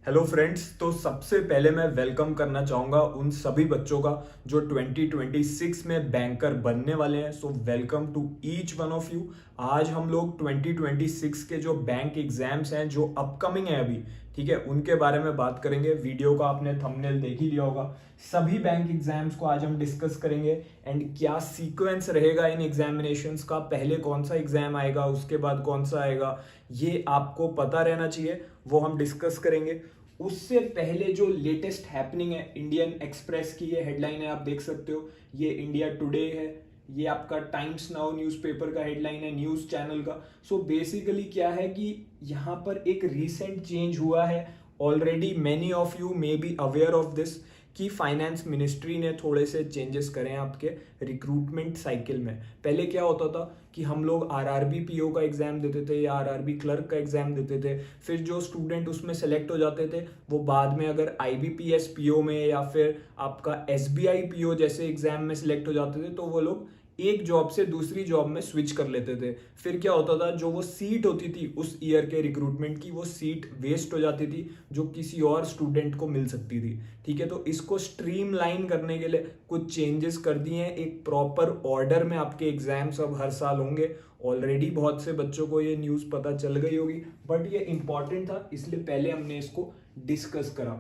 Hello friends. तो सबसे पहले मैं वेलकम करना चाहूँगा उन सभी बच्चों का जो 2026 में बैंकर बनने वाले हैं। So welcome to each one of you. आज हम लोग 2026 के जो बैंक एग्जाम्स हैं जो अपकमिंग है अभी, ठीक है, उनके बारे में बात करेंगे। वीडियो का आपने थंबनेल देख ही लिया होगा। सभी बैंक एग्जाम्स को आज हम डिस्कस करेंगे एंड क्या सीक्वेंस रहेगा इन एग्जामिनेशंस का, पहले कौन सा एग्जाम आएगा, उसके बाद कौन सा आएगा, ये आपको पता रहना चाहिए, वो हम डिस्कस करेंगे। उससे पहले जो लेटेस्ट हैपनिंग है, इंडियन एक्सप्रेस की ये हेडलाइन है, आप देख सकते हो, ये इंडिया टुडे है, ये आपका टाइम्स नाउ न्यूज़पेपर का हेडलाइन है, न्यूज़ चैनल का। सो बेसिकली क्या है कि यहाँ पर एक रीसेंट चेंज हुआ है। Already many of you may be aware of this कि फाइनेंस मिनिस्ट्री ने थोड़े से चेंजेस करे हैं आपके रिक्रूटमेंट साइकिल में। पहले क्या होता था कि हम लोग आरआरबी पीओ का एग्जाम देते थे या आरआरबी क्लर्क का एग्जाम देते थे, फिर जो स्टूडेंट उसमें सेलेक्ट हो जाते थे वो बाद में अगर आईबीपीएस पीओ में या फिर आपका एसबीआई पीओ जैसे एग्जाम में सिलेक्ट हो जाते थे तो वो लोग एक जॉब से दूसरी जॉब में स्विच कर लेते थे। फिर क्या होता था, जो वो सीट होती थी उस ईयर के रिक्रूटमेंट की, वो सीट वेस्ट हो जाती थी जो किसी और स्टूडेंट को मिल सकती थी। ठीक है, तो इसको स्ट्रीमलाइन करने के लिए कुछ चेंजेस कर दिए हैं। एक प्रॉपर ऑर्डर में आपके एग्जाम्स अब हर साल होंगे। ऑलरेडी बहुत से बच्चों को ये न्यूज़ पता चल गई होगी, बट ये इंपॉर्टेंट था इसलिए पहले हमने इसको डिस्कस करा।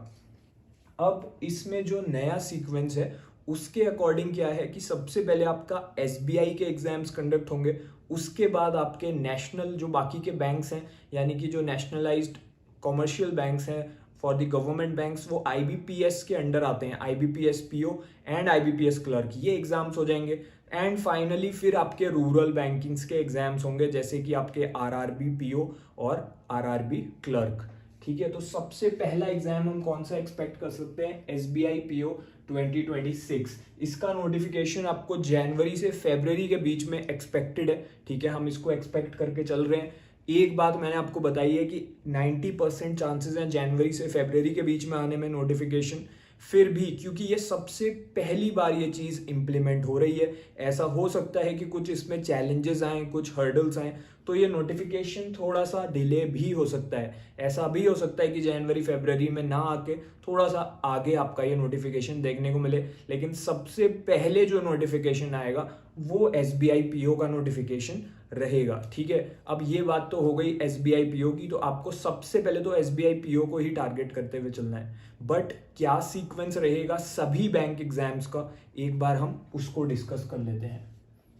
अब इसमें जो नया सीक्वेंस है उसके अकॉर्डिंग क्या है कि सबसे पहले आपका एसबीआई के एग्जाम्स कंडक्ट होंगे, उसके बाद आपके नेशनल जो बाकी के बैंक्स हैं, यानी कि जो नेशनलाइज्ड कॉमर्शियल बैंक्स हैं फॉर द गवर्नमेंट बैंक्स, वो आईबीपीएस के अंडर आते हैं। IBPS PO and IBPS clerk, ये एग्जाम्स हो जाएंगे। एंड फाइनली फिर आपके रूरल बैंकिंग्स के एग्जाम्स होंगे, जैसे कि आपके आरआरबी पीओ और आरआरबी क्लर्क। ठीक है, तो सबसे पहला एग्जाम हम कौन सा एक्सपेक्ट कर सकते हैं? SBI PO 2026। इसका नोटिफिकेशन आपको जनवरी से फरवरी के बीच में एक्सपेक्टेड है। ठीक है, हम इसको एक्सपेक्ट करके चल रहे हैं। एक बात मैंने आपको बताई है कि 90% चांसेस हैं जनवरी से फरवरी के बीच में आने में नोटिफिकेशन। फिर भी क्योंकि ये सबसे पहली बार ये चीज़ इंप्लीमेंट हो रही है, ऐसा हो सकता है कि कुछ इसमें चैलेंजेस आए, कुछ हर्डल्स आए, तो ये नोटिफिकेशन थोड़ा सा डिले भी हो सकता है। ऐसा भी हो सकता है कि जनवरी फरवरी में ना आके थोड़ा सा आगे आपका ये नोटिफिकेशन देखने को मिले। लेकिन सबसे पहले जो नोटिफिकेशन आएगा वो एसबीआई पीओ का नोटिफिकेशन रहेगा। ठीक है, अब ये बात तो हो गई एसबीआई पीओ की, तो आपको सबसे पहले तो एसबीआई पीओ को ही टारगेट करते हुए चलना है। बट क्या सीक्वेंस रहेगा सभी बैंक एग्जाम्स का, एक बार हम उसको डिस्कस कर लेते हैं।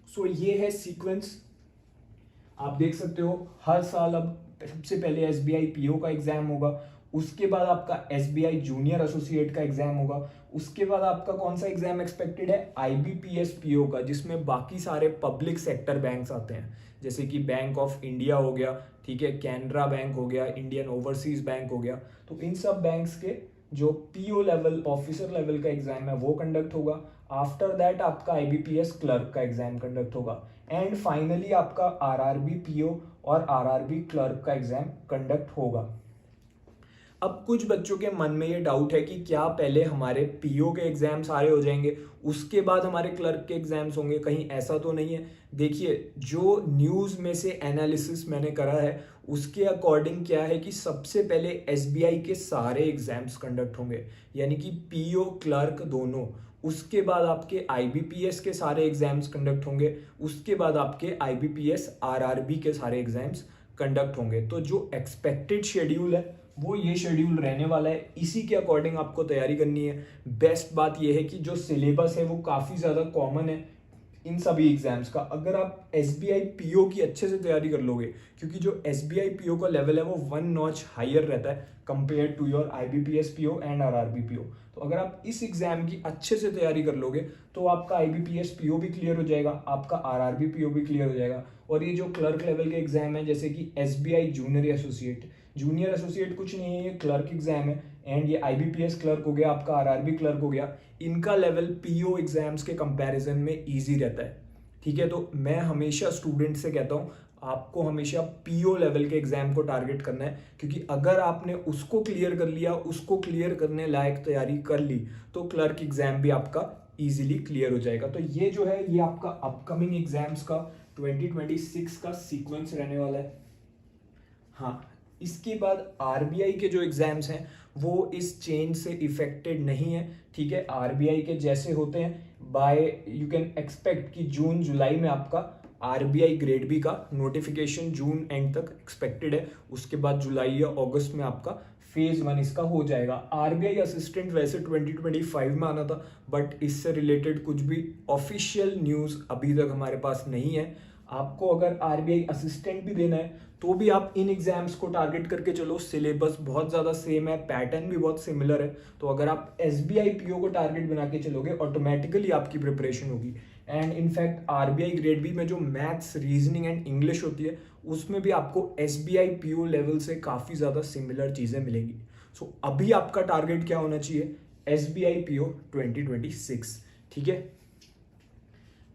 सो ये है सीक्वेंस, आप देख सकते हो। हर साल अब सबसे पहले एसबीआई पीओ का एग्जाम होगा, उसके बाद आपका एसबीआई जूनियर एसोसिएट का एग्जाम होगा, उसके बाद आपका कौन सा एग्जाम एक्सपेक्टेड है? आईबीपीएस पीओ का, जिसमें बाकी सारे पब्लिक सेक्टर बैंक्स आते हैं, जैसे कि बैंक ऑफ इंडिया हो गया, ठीक है, कैनरा बैंक हो गया, इंडियन ओवरसीज बैंक हो गया। तो इन सब बैंक्स के जो पीओ लेवल ऑफिसर लेवल का एग्जाम है वो कंडक्ट होगा। आफ्टर दैट आपका आईबीपीएस क्लर्क का एग्जाम कंडक्ट होगा एंड फाइनली आपका आरआरबी पीओ और आरआरबी क्लर्क का एग्जाम कंडक्ट होगा। अब कुछ बच्चों के मन में ये डाउट है कि क्या पहले हमारे पीओ के एग्जाम सारे हो जाएंगे उसके बाद हमारे क्लर्क के एग्जाम्स होंगे? कहीं ऐसा तो नहीं है। देखिए, जो न्यूज़ में से एनालिसिस मैंने करा है उसके अकॉर्डिंग क्या है कि सबसे पहले एसबीआई के सारे एग्जाम्स कंडक्ट होंगे, यानी कि पीओ क्लर्क दोनों। उसके बाद आपके आईबीपीएस के सारे एग्जाम्स कंडक्ट होंगे, उसके बाद आपके आईबीपीएस आरआरबी के सारे एग्जाम्स कंडक्ट होंगे। तो जो एक्सपेक्टेड शेड्यूल है वो ये शेड्यूल रहने वाला है, इसी के अकॉर्डिंग आपको तैयारी करनी है। बेस्ट बात ये है कि जो सिलेबस है वो काफ़ी ज़्यादा कॉमन है इन सभी एग्जाम्स का। अगर आप एसबीआई पीओ की अच्छे से तैयारी कर लोगे, क्योंकि जो एसबीआई पीओ का लेवल है वो 1 नॉच हायर रहता है compare to your IBPS PO and RRB PO. तो अगर आप इस एग्जाम की अच्छे से तैयारी कर लोगे तो आपका आईबीपीएस पीओ भी क्लियर हो जाएगा, आपका आरआरबी पीओ भी क्लियर हो जाएगा। और ये जो क्लर्क लेवल के एग्जाम है, जैसे कि एसबीआई जूनियर एसोसिएट कुछ नहीं है, ये क्लर्क एग्जाम है। एंड ये आईबीपीएस क्लर्क हो गया, आपका आरआरबी क्लर्क हो गया, इनका लेवल पीओ एग्जाम्स के कंपैरिजन में इजी रहता है। ठीक है, तो मैं हमेशा स्टूडेंट से कहता हूँ आपको हमेशा पीओ लेवल के एग्जाम को टारगेट करना है, क्योंकि अगर आपने उसको क्लियर कर लिया, उसको क्लियर करने लायक तैयारी कर ली, तो क्लर्क एग्जाम भी आपका इजीली क्लियर हो जाएगा। तो ये जो है ये आपका अपकमिंग एग्जाम्स का 2026 का सीक्वेंस रहने वाला है। हाँ, इसके बाद आरबीआई के जो एग्जाम्स हैं वो इस चेंज से इफेक्टेड नहीं है, ठीक है। आरबीआई के जैसे होते हैं बाय यू कैन एक्सपेक्ट कि जून जुलाई में आपका आरबीआई ग्रेड बी का नोटिफिकेशन जून एंड तक एक्सपेक्टेड है। उसके बाद जुलाई या अगस्त में आपका फेज 1 इसका हो जाएगा। आरबीआई असिस्टेंट वैसे 2025 में आना था, बट इससे रिलेटेड कुछ भी ऑफिशियल न्यूज़ अभी तक हमारे पास नहीं है। आपको अगर आरबीआई असिस्टेंट भी देना है तो भी आप इन एग्जाम्स को टारगेट करके चलो। सिलेबस बहुत ज़्यादा सेम है, पैटर्न भी बहुत सिमिलर है। तो अगर आप एसबीआई पीओ को टारगेट बना के चलोगे ऑटोमेटिकली आपकी प्रिपरेशन होगी। And in fact RBI grade B में जो मैथ्स, रीजनिंग एंड इंग्लिश होती है उसमें भी आपको एसबीआई पीओ लेवल से काफ़ी ज़्यादा सिमिलर चीज़ें मिलेंगी। सो अभी आपका टारगेट क्या होना चाहिए? एसबीआई पीओ 2026, ठीक है।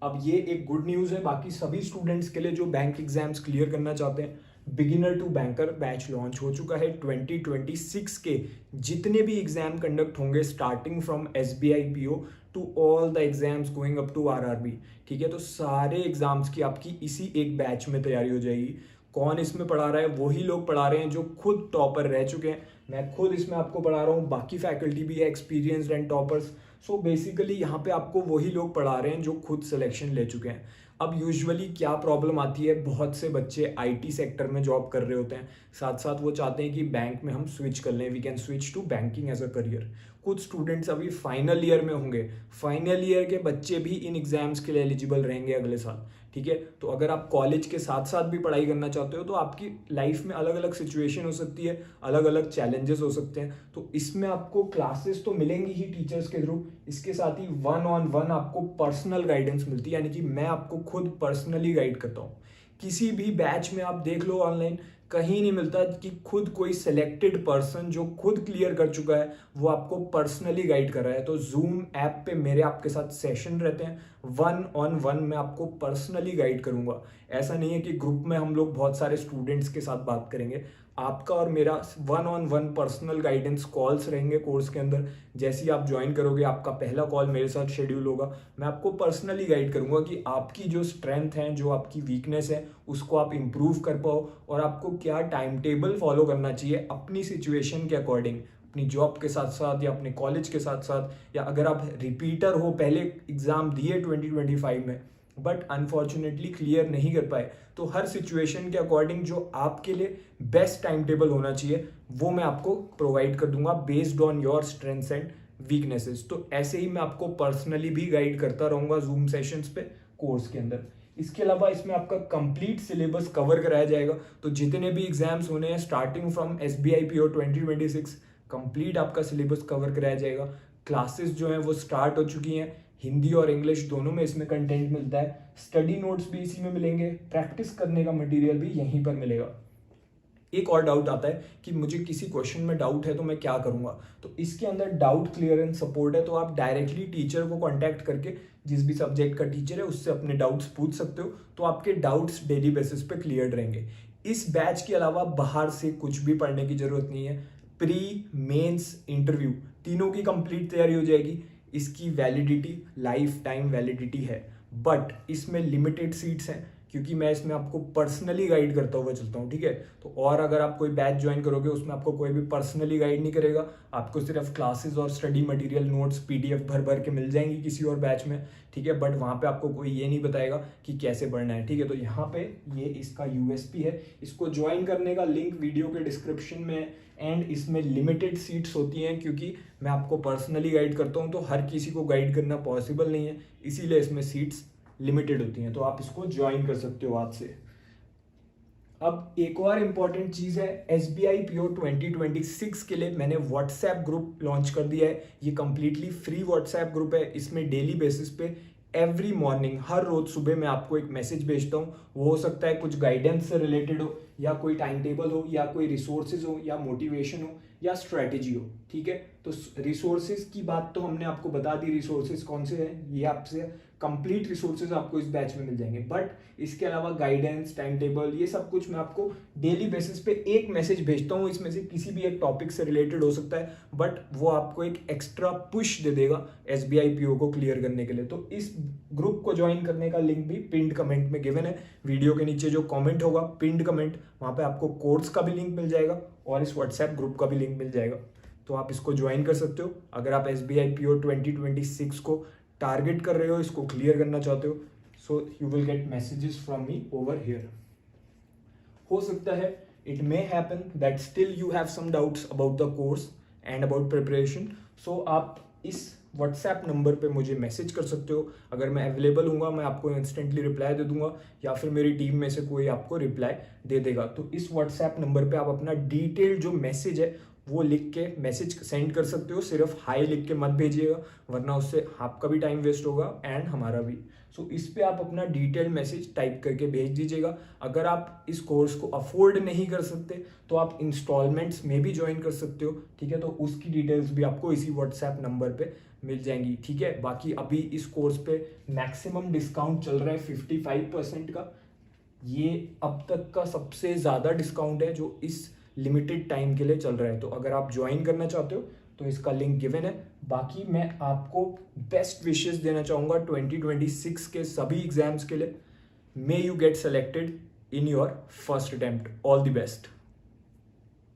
अब ये एक गुड न्यूज़ है बाकी सभी स्टूडेंट्स के लिए जो बैंक एग्जाम्स क्लियर करना चाहते हैं। Beginner to banker batch launch हो चुका है। 2026 के जितने भी एग्जाम कंडक्ट होंगे starting from SBI PO to all the exams going up to RRB, ठीक है। तो सारे एग्जाम्स की आपकी इसी एक बैच में तैयारी हो जाएगी। कौन इसमें पढ़ा रहा है? वही लोग पढ़ा रहे हैं जो खुद टॉपर रह चुके हैं। मैं खुद इसमें आपको पढ़ा रहा हूँ, बाकी फैकल्टी भी है experienced and toppers. So basically यहाँ पे आपको वही लोग पढ़ा रहे हैं जो खुद सिलेक्शन ले चुके हैं। अब यूजुअली क्या प्रॉब्लम आती है, बहुत से बच्चे आईटी सेक्टर में जॉब कर रहे होते हैं, साथ साथ वो चाहते हैं कि बैंक में हम स्विच कर लें, we can switch to banking as a career. कुछ स्टूडेंट्स अभी फाइनल ईयर में होंगे, फाइनल ईयर के बच्चे भी इन एग्जाम्स के लिए एलिजिबल रहेंगे अगले साल, ठीक है। तो अगर आप कॉलेज के साथ साथ भी पढ़ाई करना चाहते हो तो आपकी लाइफ में अलग अलग सिचुएशन हो सकती है, अलग अलग चैलेंजेस हो सकते हैं। तो इसमें आपको क्लासेस तो मिलेंगी ही टीचर्स के थ्रू, इसके साथ ही 1-on-1 आपको पर्सनल गाइडेंस मिलती है, यानी कि मैं आपको खुद पर्सनली गाइड करता हूँ। किसी भी बैच में आप देख लो ऑनलाइन, कहीं नहीं मिलता कि खुद कोई सिलेक्टेड पर्सन जो खुद क्लियर कर चुका है वो आपको पर्सनली गाइड कर रहा है। तो जूम ऐप पे मेरे आपके साथ सेशन रहते हैं, 1-on-1 मैं आपको पर्सनली गाइड करूंगा। ऐसा नहीं है कि ग्रुप में हम लोग बहुत सारे स्टूडेंट्स के साथ बात करेंगे, आपका और मेरा 1-on-1 पर्सनल गाइडेंस कॉल्स रहेंगे कोर्स के अंदर। जैसे ही आप ज्वाइन करोगे आपका पहला कॉल मेरे साथ शेड्यूल होगा, मैं आपको पर्सनली गाइड करूंगा कि आपकी जो स्ट्रेंथ है, जो आपकी वीकनेस है, उसको आप इम्प्रूव कर पाओ और आपको क्या टाइम टेबल फॉलो करना चाहिए अपनी सिचुएशन के अकॉर्डिंग, अपनी जॉब के साथ साथ या अपने कॉलेज के साथ साथ, या अगर आप रिपीटर हो, पहले एग्जाम दिए 2025 में बट अनफॉर्चुनेटली क्लियर नहीं कर पाए, तो हर सिचुएशन के अकॉर्डिंग जो आपके लिए बेस्ट टाइम टेबल होना चाहिए वो मैं आपको प्रोवाइड कर दूंगा based on your strengths and weaknesses. तो ऐसे ही मैं आपको पर्सनली भी गाइड करता रहूंगा जूम सेशंस पे कोर्स के अंदर। इसके अलावा इसमें आपका कंप्लीट सिलेबस कवर कराया जाएगा। तो जितने भी एग्जाम्स होने हैं starting from SBI PO 2026 complete आपका सिलेबस कवर कराया जाएगा। क्लासेस जो हैं वो स्टार्ट हो चुकी हैं, हिंदी और इंग्लिश दोनों में इसमें कंटेंट मिलता है। स्टडी नोट्स भी इसी में मिलेंगे, प्रैक्टिस करने का मटेरियल भी यहीं पर मिलेगा। एक और डाउट आता है कि मुझे किसी क्वेश्चन में डाउट है तो मैं क्या करूंगा, तो इसके अंदर डाउट क्लियरेंस सपोर्ट है। तो आप डायरेक्टली टीचर को कांटेक्ट करके, जिस भी सब्जेक्ट का टीचर है उससे अपने डाउट्स पूछ सकते हो, तो आपके डाउट्स डेली बेसिस पे क्लियर रहेंगे। इस बैच के अलावा बाहर से कुछ भी पढ़ने की जरूरत नहीं है। प्री, मेंस, इंटरव्यू तीनों की कंप्लीट तैयारी हो जाएगी। इसकी वैलिडिटी लाइफ टाइम वैलिडिटी है, बट इसमें लिमिटेड सीट्स हैं क्योंकि मैं इसमें आपको पर्सनली गाइड करता हुआ चलता हूँ, ठीक है। तो और अगर आप कोई बैच ज्वाइन करोगे उसमें आपको कोई भी पर्सनली गाइड नहीं करेगा, आपको सिर्फ क्लासेस और स्टडी मटेरियल नोट्स पीडीएफ भर भर के मिल जाएंगी किसी और बैच में, ठीक है। बट वहाँ पे आपको कोई ये नहीं बताएगा कि कैसे पढ़ना है, ठीक है। तो यहाँ पे ये इसका यूएसपी है। इसको ज्वाइन करने का लिंक वीडियो के डिस्क्रिप्शन में है। एंड इसमें लिमिटेड सीट्स होती हैं क्योंकि मैं आपको पर्सनली गाइड करता हूँ, तो हर किसी को गाइड करना पॉसिबल नहीं है, इसीलिए इसमें सीट्स लिमिटेड होती हैं। तो आप इसको ज्वाइन कर सकते हो आज से। अब एक और इम्पॉर्टेंट चीज़ है, एसबीआई पीओ 2026 के लिए मैंने व्हाट्सएप ग्रुप लॉन्च कर दिया है। ये कंप्लीटली फ्री व्हाट्सएप ग्रुप है। इसमें डेली बेसिस पे एवरी मॉर्निंग, हर रोज सुबह मैं आपको एक मैसेज भेजता हूँ। वो हो सकता है कुछ गाइडेंस से रिलेटेड हो, या कोई टाइम टेबल हो, या कोई रिसोर्सेज हो, या मोटिवेशन हो, या स्ट्रैटेजी हो, ठीक है। तो रिसोर्सेज की बात तो हमने आपको बता दी, रिसोर्सेज कौन से हैं, ये आपसे कंप्लीट रिसोर्सेज आपको इस बैच में मिल जाएंगे। बट इसके अलावा गाइडेंस, टाइम टेबल, ये सब कुछ मैं आपको डेली बेसिस पे एक मैसेज भेजता हूँ। इसमें से किसी भी एक टॉपिक से रिलेटेड हो सकता है, बट वो आपको एक एक्स्ट्रा पुश दे देगा एसबीआई पीओ को क्लियर करने के लिए। तो इस ग्रुप को ज्वाइन करने का लिंक भी पिन्ड कमेंट में गिवन है। वीडियो के नीचे जो कमेंट होगा, पिंड कमेंट, वहाँ पे आपको कोर्स का भी लिंक मिल जाएगा और इस व्हाट्सएप ग्रुप का भी लिंक मिल जाएगा, तो आप इसको ज्वाइन कर सकते हो। अगर आप SBI PO 2026 को टारगेट कर रहे हो, इसको क्लियर करना चाहते हो, so you will get messages from me over here. हो सकता है it may happen that still you have some doubts about the course and about preparation, so आप इस व्हाट्सएप नंबर पे मुझे मैसेज कर सकते हो। अगर मैं अवेलेबल हूँगा, मैं आपको इंस्टेंटली रिप्लाई दे दूंगा या फिर मेरी टीम में से कोई आपको रिप्लाई दे देगा। तो इस व्हाट्सएप नंबर पे आप अपना डिटेल जो मैसेज है वो लिख के मैसेज सेंड कर सकते हो। सिर्फ हाई लिख के मत भेजिएगा, वरना उससे आपका भी टाइम वेस्ट होगा एंड हमारा भी। सो इस पे आप अपना डिटेल मैसेज टाइप करके भेज दीजिएगा। अगर आप इस कोर्स को अफोर्ड नहीं कर सकते तो आप इंस्टॉलमेंट्स में भी ज्वाइन कर सकते हो, ठीक है। तो उसकी डिटेल्स भी आपको इसी व्हाट्सएप नंबर पे मिल जाएंगी, ठीक है। बाकी अभी इस कोर्स पे मैक्सिमम डिस्काउंट चल रहा है 55% का। ये अब तक का सबसे ज़्यादा डिस्काउंट है जो इस लिमिटेड टाइम के लिए चल रहा है। तो अगर आप ज्वाइन करना चाहते हो तो इसका लिंक गिवन है। बाकी मैं आपको बेस्ट विशेस देना चाहूँगा 2026 के सभी एग्जाम्स के लिए। May you get selected in your first attempt. All the best.